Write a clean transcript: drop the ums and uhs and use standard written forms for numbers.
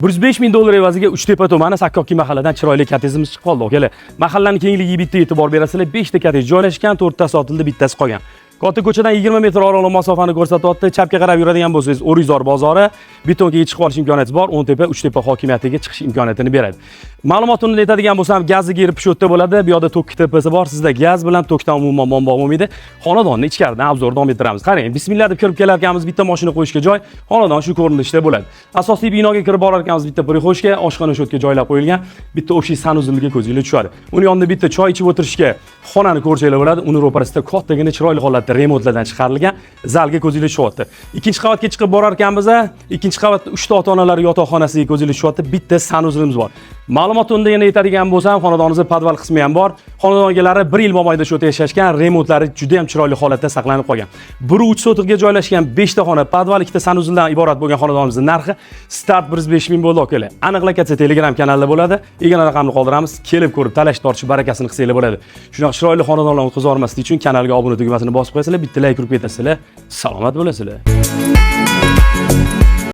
$105 ming evaziga Uchtepa tumani Sakkoki mahalladan chiroyli kottejimiz chiqib qoldi. Keling, mahallaning kengligiga bitta e'tibor berasizlar. 5 ta kottej joylashgan, 4 ta sotildi, bittasi qolgan. Katta ko'chadan 20 metr oraliq masofani ko'rsatyapti. Chapga qarab yuradigan bo'lsangiz, O'rizor bozori, betonga chiqib olish imkoniyatingiz bor. O'ntepa Uchtepa hokimiyatiga chiqish imkoniyatini beradi. Ma'lumotni aytadigan bo'lsam, gazga girib shu yerda bo'ladi. Bu yoqda tok tepasi bor. Sizda gaz bilan tokdan umuman muammo bo'lmaydi. Xonadonni ichkaridan obzor davom ettiramiz. Qarang, bismillah deb kirib kelarkanmiz, bitta mashina qo'yishga joy, xonadon shu ko'rinishda bo'ladi. Asosiy binoga kirib borar ekanmiz, bitta prixoshka, oshxona shu yerga joylab qo'yilgan. Bitta o'sha sanuzilga ko'zingiz tushadi. Uni yonida bitta choy ichib o'tirishga xonani ko'rsanglar bo'ladi. Uni ro'parasida kattagina chiroyli holatda remontlardan chiqarilgan zalga ko'zingiz tushyapti. Ikkinchi qavatga chiqib borar ekanmiz, ikkinchi qavatda 3 ta ota-onalar yotoqxonasiga ko'zingiz tushyapti. Bitta sanuzilimiz bor. Ma'lumotni yana aytadigan bo'lsam, xonadonimizda podval qismi ham bor. Xonadon egalari 1 yil mobaynida shu yerda yashashgan, remontlari juda ham chiroyli holatda saqlanib qolgan. 1.3 sotiqga joylashgan 5 ta xona, podval, 2 ta sanuzildan iborat bo'lgan xonadonimizning narxi start 105 ming bo'ldi, akalar. Aniqlakatsa Telegram kanalida bo'ladi. Egana raqamni qoldiramiz. Kelib ko'rib, talash tortish barakasini qilsanglar bo'ladi. Shunaqa chiroyli xonadonlarni o'tkazib olmaslik uchun kanalga obuna tugmasini bosib qo'yasizlar, bitta like urib ketasizlar. Salomat bo'lasizlar.